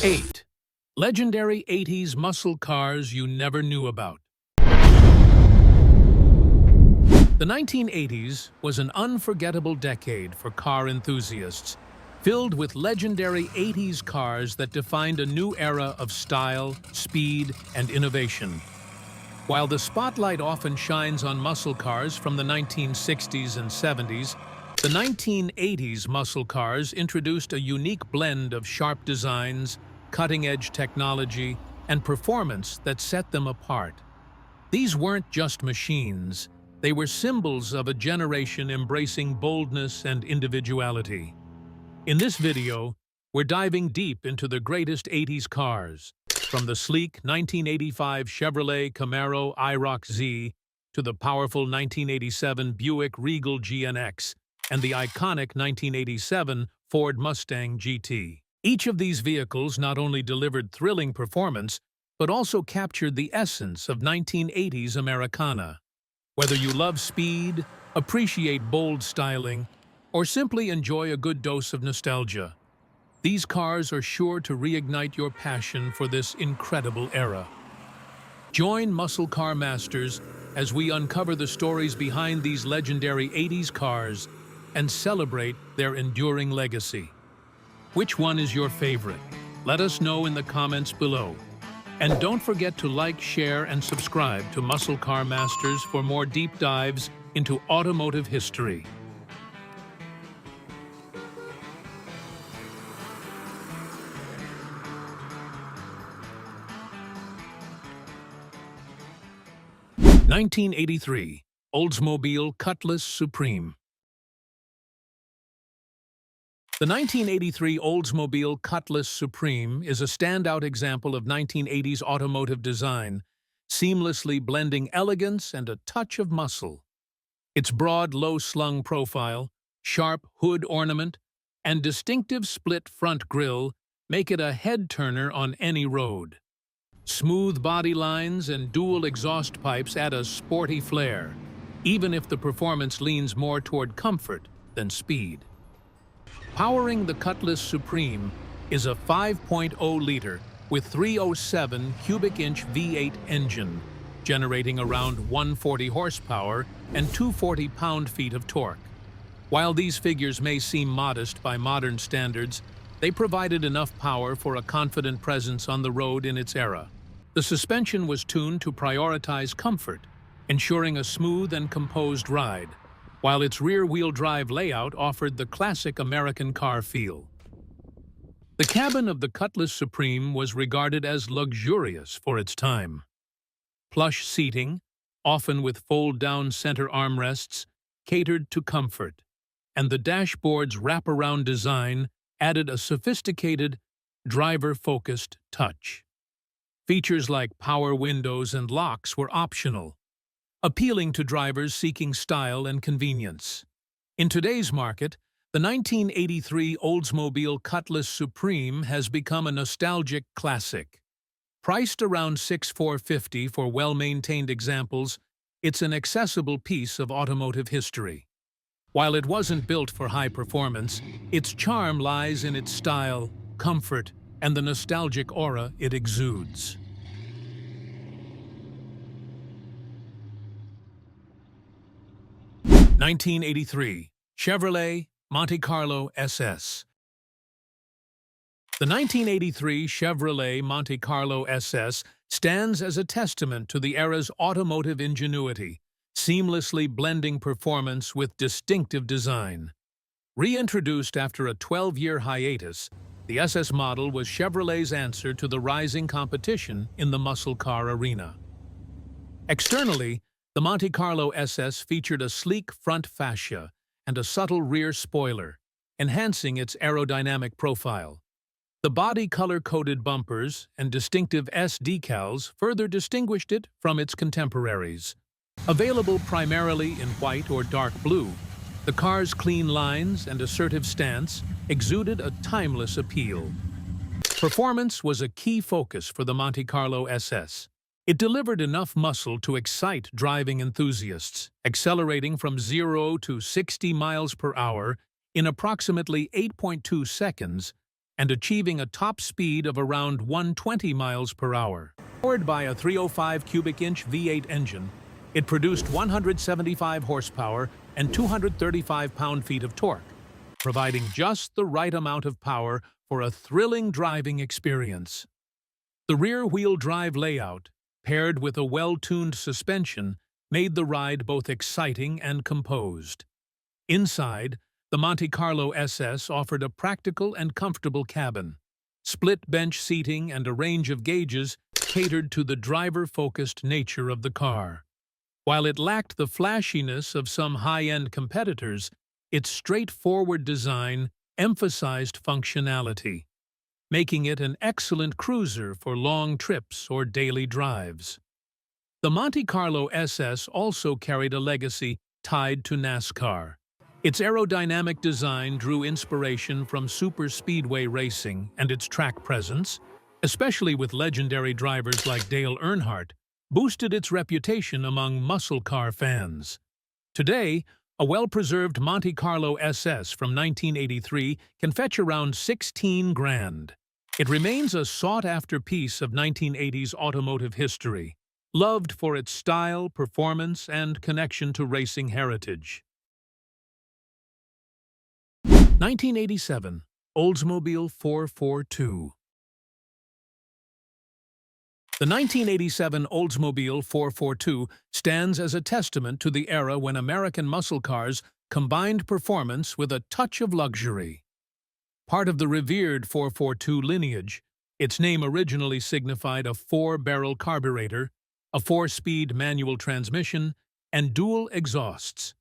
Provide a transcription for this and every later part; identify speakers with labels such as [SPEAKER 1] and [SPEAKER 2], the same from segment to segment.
[SPEAKER 1] 8. Legendary 80s muscle cars you never knew about. The 1980s was an unforgettable decade for car enthusiasts, filled with legendary 80s cars that defined a new era of style, speed, and innovation. While the spotlight often shines on muscle cars from the 1960s and 70s, the 1980s muscle cars introduced a unique blend of sharp designs, cutting-edge technology, and performance that set them apart. These weren't just machines, they were symbols of a generation embracing boldness and individuality. In this video, we're diving deep into the greatest 80s cars, from the sleek 1985 Chevrolet Camaro IROC-Z to the powerful 1987 Buick Regal GNX and the iconic 1987 Ford Mustang GT. Each of these vehicles not only delivered thrilling performance, but also captured the essence of 1980s Americana. Whether you love speed, appreciate bold styling, or simply enjoy a good dose of nostalgia, these cars are sure to reignite your passion for this incredible era. Join muscle car masters as we uncover the stories behind these legendary 80s cars and celebrate their enduring legacy. Which one is your favorite? Let us know in the comments below. And don't forget to like, share, and subscribe to Muscle Car Masters for more deep dives into automotive history. (1983) Oldsmobile Cutlass Supreme. The 1983 Oldsmobile Cutlass Supreme is a standout example of 1980s automotive design, seamlessly blending elegance and a touch of muscle. Its broad, low-slung profile, sharp hood ornament, and distinctive split front grille make it a head-turner on any road. Smooth body lines and dual exhaust pipes add a sporty flair, even if the performance leans more toward comfort than speed. Powering the Cutlass Supreme is a 5.0-liter with 307 cubic-inch V8 engine, generating around 140 horsepower and 240 pound-feet of torque. While these figures may seem modest by modern standards, they provided enough power for a confident presence on the road in its era. The suspension was tuned to prioritize comfort, ensuring a smooth and composed ride, while its rear-wheel drive layout offered the classic American car feel. The cabin of the Cutlass Supreme was regarded as luxurious for its time. Plush seating, often with fold-down center armrests, catered to comfort, and the dashboard's wraparound design added a sophisticated, driver-focused touch. Features like power windows and locks were optional, appealing to drivers seeking style and convenience. In today's market, the 1983 Oldsmobile Cutlass Supreme has become a nostalgic classic. Priced around $6,450 for well-maintained examples, it's an accessible piece of automotive history. While it wasn't built for high performance, its charm lies in its style, comfort, and the nostalgic aura it exudes. (1983) Chevrolet Monte Carlo SS. The 1983 Chevrolet Monte Carlo SS stands as a testament to the era's automotive ingenuity, seamlessly blending performance with distinctive design. Reintroduced after a 12-year hiatus, the SS model was Chevrolet's answer to the rising competition in the muscle car arena. Externally, the Monte Carlo SS featured a sleek front fascia and a subtle rear spoiler, enhancing its aerodynamic profile. The body color-coded bumpers and distinctive S decals further distinguished it from its contemporaries. Available primarily in white or dark blue, the car's clean lines and assertive stance exuded a timeless appeal. Performance was a key focus for the Monte Carlo SS. It delivered enough muscle to excite driving enthusiasts, accelerating from 0 to 60 miles per hour in approximately 8.2 seconds and achieving a top speed of around 120 miles per hour. Powered by a 305 cubic inch V8 engine, it produced 175 horsepower and 235 pound-feet of torque, providing just the right amount of power for a thrilling driving experience. The rear-wheel drive layout, paired with a well-tuned suspension, made the ride both exciting and composed. Inside, the Monte Carlo SS offered a practical and comfortable cabin. Split bench seating and a range of gauges catered to the driver-focused nature of the car. While it lacked the flashiness of some high-end competitors, its straightforward design emphasized functionality, making it an excellent cruiser for long trips or daily drives. The Monte Carlo SS also carried a legacy tied to NASCAR. Its aerodynamic design drew inspiration from superspeedway racing, and its track presence, especially with legendary drivers like Dale Earnhardt, boosted its reputation among muscle car fans. Today, a well-preserved Monte Carlo SS from 1983 can fetch around 16 grand. It remains a sought-after piece of 1980s automotive history, loved for its style, performance, and connection to racing heritage. 1987 Oldsmobile 442. The 1987 Oldsmobile 442 stands as a testament to the era when American muscle cars combined performance with a touch of luxury. Part of the revered 442 lineage, its name originally signified a 4-barrel carburetor, a 4-speed manual transmission, and dual exhausts.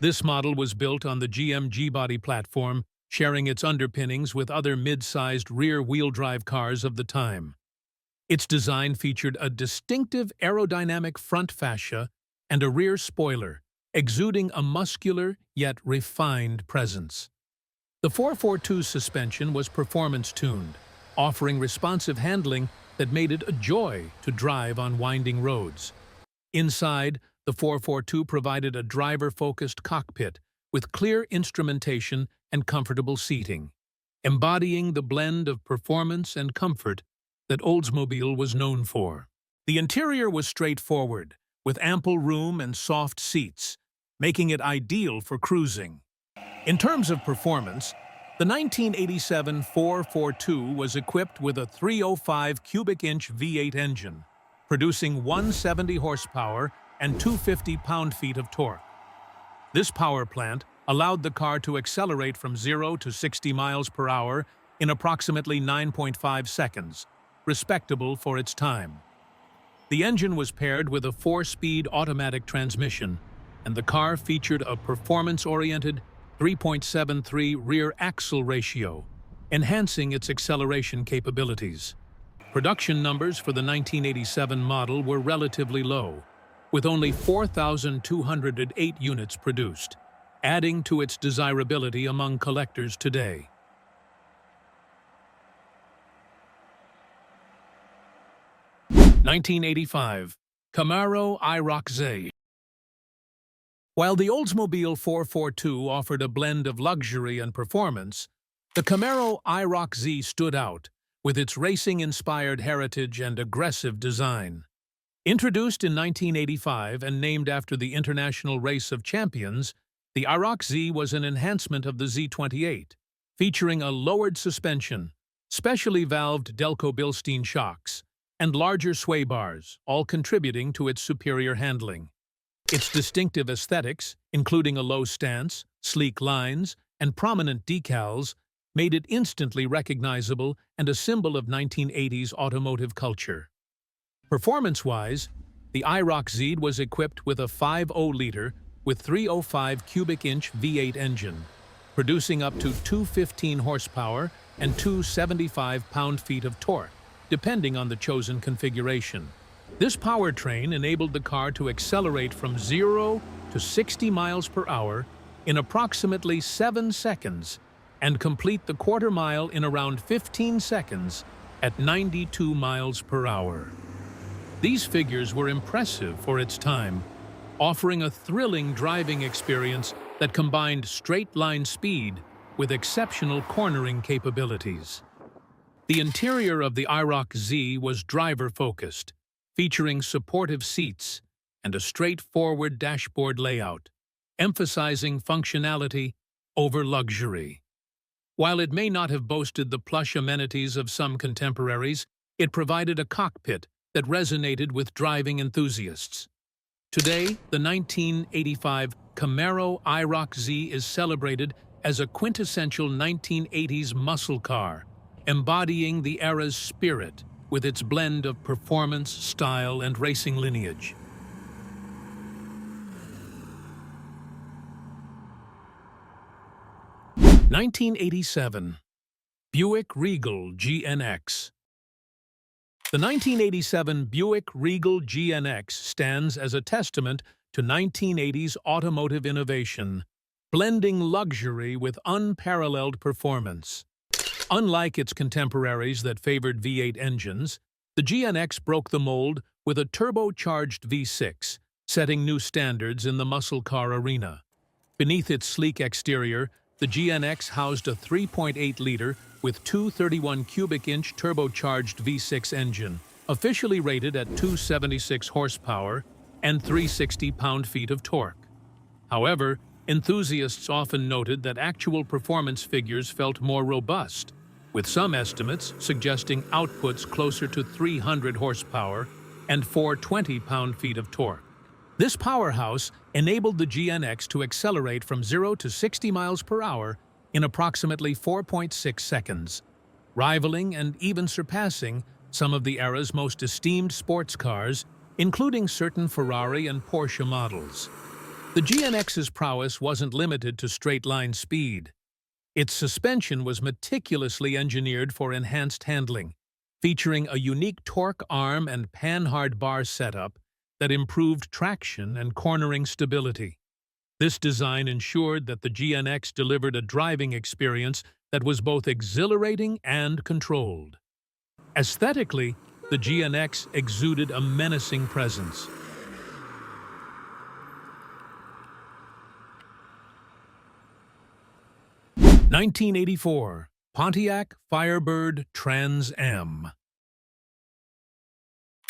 [SPEAKER 1] This model was built on the GM G-body platform, sharing its underpinnings with other mid-sized rear-wheel drive cars of the time. Its design featured a distinctive aerodynamic front fascia and a rear spoiler, exuding a muscular yet refined presence. The 442's suspension was performance-tuned, offering responsive handling that made it a joy to drive on winding roads. Inside, the 442 provided a driver-focused cockpit with clear instrumentation and comfortable seating, embodying the blend of performance and comfort that Oldsmobile was known for. The interior was straightforward, with ample room and soft seats, making it ideal for cruising. In terms of performance, the 1987 442 was equipped with a 305 cubic inch V8 engine, producing 170 horsepower and 250 pound-feet of torque. This power plant allowed the car to accelerate from 0 to 60 miles per hour in approximately 9.5 seconds, respectable for its time. The engine was paired with a 4-speed automatic transmission, and the car featured a performance-oriented 3.73 rear axle ratio, enhancing its acceleration capabilities. Production numbers for the 1987 model were relatively low, with only 4,208 units produced, adding to its desirability among collectors today. (1985) Camaro IROC-Z. While the Oldsmobile 442 offered a blend of luxury and performance, the Camaro IROC-Z stood out, with its racing-inspired heritage and aggressive design. Introduced in 1985 and named after the International Race of Champions, the IROC-Z was an enhancement of the Z28, featuring a lowered suspension, specially valved Delco-Bilstein shocks, and larger sway bars, all contributing to its superior handling. Its distinctive aesthetics, including a low stance, sleek lines, and prominent decals, made it instantly recognizable and a symbol of 1980s automotive culture. Performance-wise, the IROC-Z was equipped with a 5.0-liter with 305 cubic inch V8 engine, producing up to 215 horsepower and 275 pound-feet of torque, depending on the chosen configuration. This powertrain enabled the car to accelerate from 0 to 60 miles per hour in approximately 7 seconds and complete the quarter mile in around 15 seconds at 92 miles per hour. These figures were impressive for its time, offering a thrilling driving experience that combined straight-line speed with exceptional cornering capabilities. The interior of the IROC-Z was driver-focused, featuring supportive seats and a straightforward dashboard layout, emphasizing functionality over luxury. While it may not have boasted the plush amenities of some contemporaries, it provided a cockpit that resonated with driving enthusiasts. Today, the 1985 Camaro IROC-Z is celebrated as a quintessential 1980s muscle car, embodying the era's spirit with its blend of performance, style, and racing lineage. (1987) Buick Regal GNX. The 1987 Buick Regal GNX stands as a testament to 1980s automotive innovation, blending luxury with unparalleled performance. Unlike its contemporaries that favored V8 engines, the GNX broke the mold with a turbocharged V6, setting new standards in the muscle car arena. Beneath its sleek exterior, the GNX housed a 3.8-liter with 231 cubic-inch turbocharged V6 engine, officially rated at 276 horsepower and 360 pound-feet of torque. However, enthusiasts often noted that actual performance figures felt more robust, with some estimates suggesting outputs closer to 300 horsepower and 420 pound-feet of torque. This powerhouse enabled the GNX to accelerate from 0 to 60 miles per hour in approximately 4.6 seconds, rivaling and even surpassing some of the era's most esteemed sports cars, including certain Ferrari and Porsche models. The GNX's prowess wasn't limited to straight-line speed. Its suspension was meticulously engineered for enhanced handling, featuring a unique torque arm and panhard bar setup that improved traction and cornering stability. This design ensured that the GNX delivered a driving experience that was both exhilarating and controlled. Aesthetically, the GNX exuded a menacing presence. (1984) Pontiac Firebird Trans Am.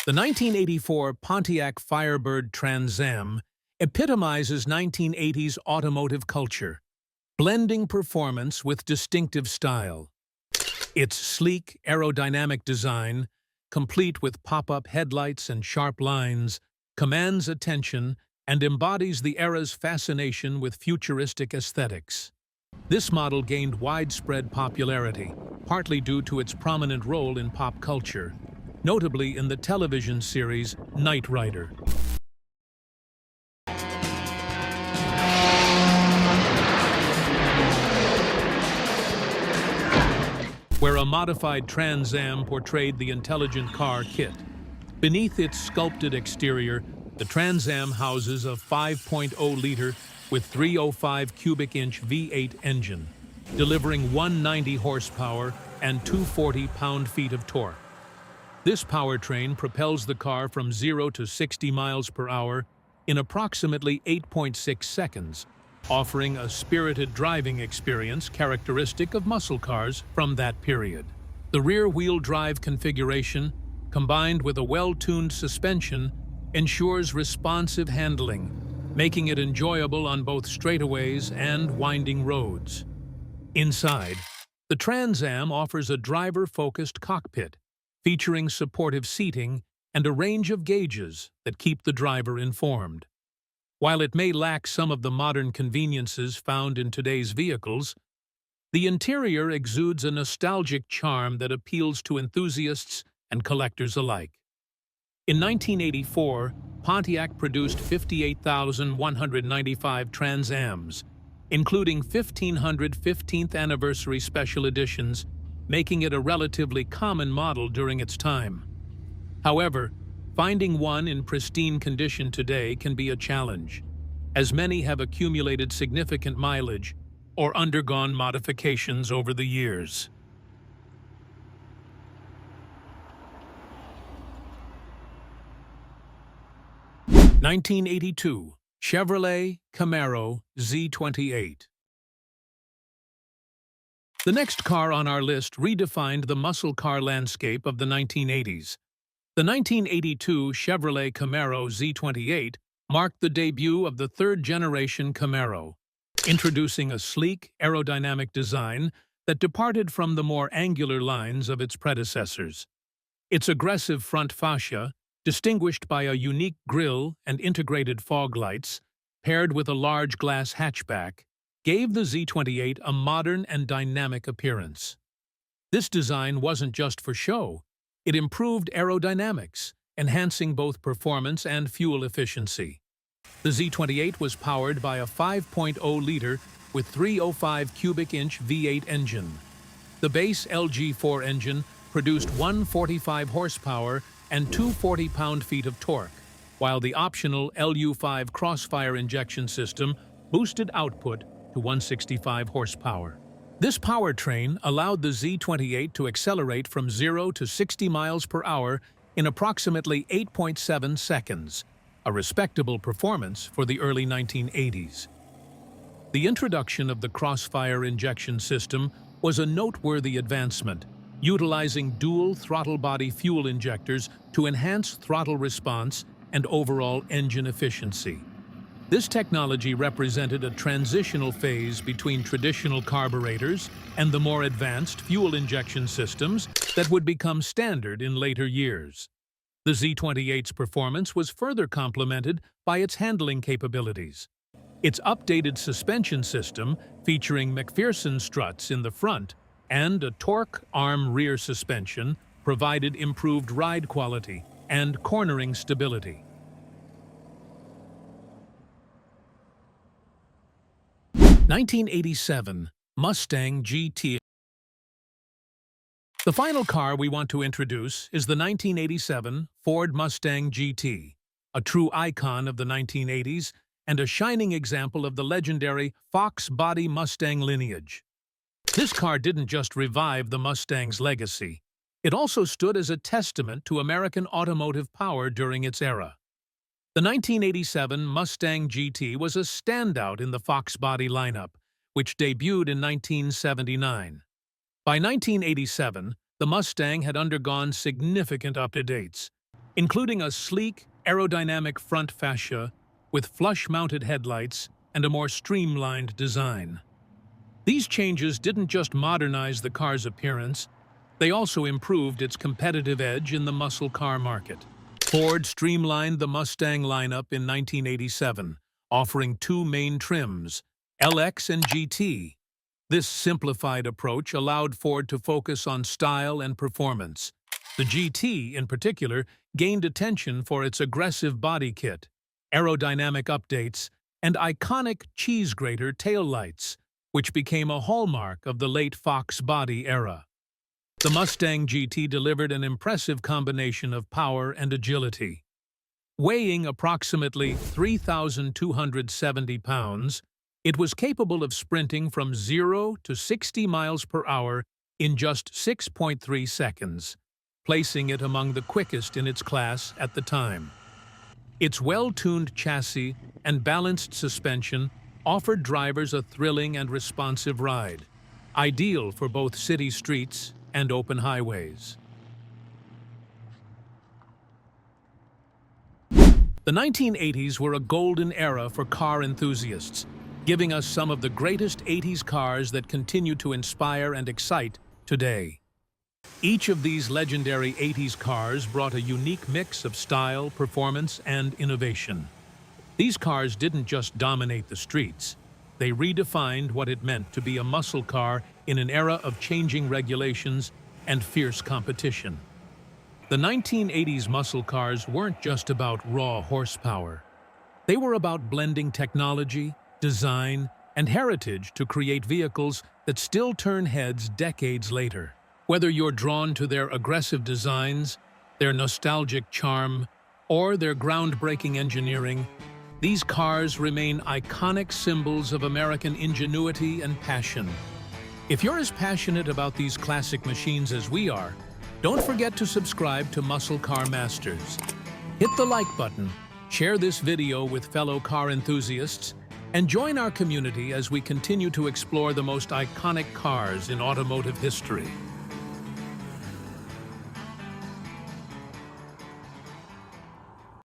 [SPEAKER 1] The 1984 Pontiac Firebird Trans Am epitomizes 1980s automotive culture, blending performance with distinctive style. Its sleek, aerodynamic design, complete with pop-up headlights and sharp lines, commands attention and embodies the era's fascination with futuristic aesthetics. This model gained widespread popularity, partly due to its prominent role in pop culture, notably in the television series Knight Rider. Where a modified Trans Am portrayed the intelligent car KITT. Beneath its sculpted exterior, the Trans Am houses a 5.0-liter with 305 cubic-inch V8 engine, delivering 190 horsepower and 240 pound-feet of torque. This powertrain propels the car from 0 to 60 miles per hour in approximately 8.6 seconds, offering a spirited driving experience characteristic of muscle cars from that period. The rear-wheel drive configuration, combined with a well-tuned suspension, ensures responsive handling, making it enjoyable on both straightaways and winding roads. Inside, the Trans Am offers a driver-focused cockpit, featuring supportive seating and a range of gauges that keep the driver informed. While it may lack some of the modern conveniences found in today's vehicles, the interior exudes a nostalgic charm that appeals to enthusiasts and collectors alike. In 1984, Pontiac produced 58,195 Trans Ams, including 1,500 15th anniversary special editions, making it a relatively common model during its time. However, finding one in pristine condition today can be a challenge, as many have accumulated significant mileage or undergone modifications over the years. (1982) Chevrolet Camaro Z28. The next car on our list redefined the muscle car landscape of the 1980s. The 1982 Chevrolet Camaro Z28 marked the debut of the third-generation Camaro, introducing a sleek, aerodynamic design that departed from the more angular lines of its predecessors. Its aggressive front fascia, distinguished by a unique grille and integrated fog lights, paired with a large glass hatchback, gave the Z28 a modern and dynamic appearance. This design wasn't just for show. It improved aerodynamics, enhancing both performance and fuel efficiency. The Z28 was powered by a 5.0-liter with 305 cubic inch V8 engine. The base LG4 engine produced 145 horsepower and 240 pound-feet of torque, while the optional LU5 Crossfire injection system boosted output to 165 horsepower. This powertrain allowed the Z28 to accelerate from 0 to 60 miles per hour in approximately 8.7 seconds, a respectable performance for the early 1980s. The introduction of the Crossfire injection system was a noteworthy advancement, utilizing dual throttle body fuel injectors to enhance throttle response and overall engine efficiency. This technology represented a transitional phase between traditional carburetors and the more advanced fuel injection systems that would become standard in later years. The Z28's performance was further complemented by its handling capabilities. Its updated suspension system, featuring McPherson struts in the front and a torque arm rear suspension, provided improved ride quality and cornering stability. 1987 Mustang GT. The final car we want to introduce is the 1987 Ford Mustang GT, a true icon of the 1980s and a shining example of the legendary Fox body Mustang lineage. This car didn't just revive the Mustang's legacy, it also stood as a testament to American automotive power during its era. The 1987 Mustang GT was a standout in the Fox body lineup, which debuted in 1979. By 1987, the Mustang had undergone significant updates, including a sleek, aerodynamic front fascia with flush-mounted headlights and a more streamlined design. These changes didn't just modernize the car's appearance, they also improved its competitive edge in the muscle car market. Ford streamlined the Mustang lineup in 1987, offering two main trims, LX and GT. This simplified approach allowed Ford to focus on style and performance. The GT, in particular, gained attention for its aggressive body kit, aerodynamic updates, and iconic cheese grater taillights, which became a hallmark of the late Fox body era. The Mustang GT delivered an impressive combination of power and agility. Weighing approximately 3,270 pounds, it was capable of sprinting from 0 to 60 miles per hour in just 6.3 seconds, placing it among the quickest in its class at the time. Its well-tuned chassis and balanced suspension offered drivers a thrilling and responsive ride, ideal for both city streets and open highways. The 1980s were a golden era for car enthusiasts, giving us some of the greatest 80s cars that continue to inspire and excite today. Each of these legendary 80s cars brought a unique mix of style, performance, and innovation. These cars didn't just dominate the streets, they redefined what it meant to be a muscle car in an era of changing regulations and fierce competition. The 1980s muscle cars weren't just about raw horsepower. They were about blending technology, design, and heritage to create vehicles that still turn heads decades later. Whether you're drawn to their aggressive designs, their nostalgic charm, or their groundbreaking engineering, these cars remain iconic symbols of American ingenuity and passion. If you're as passionate about these classic machines as we are, don't forget to subscribe to Muscle Car Masters. Hit the like button, share this video with fellow car enthusiasts, And join our community as we continue to explore the most iconic cars in automotive history.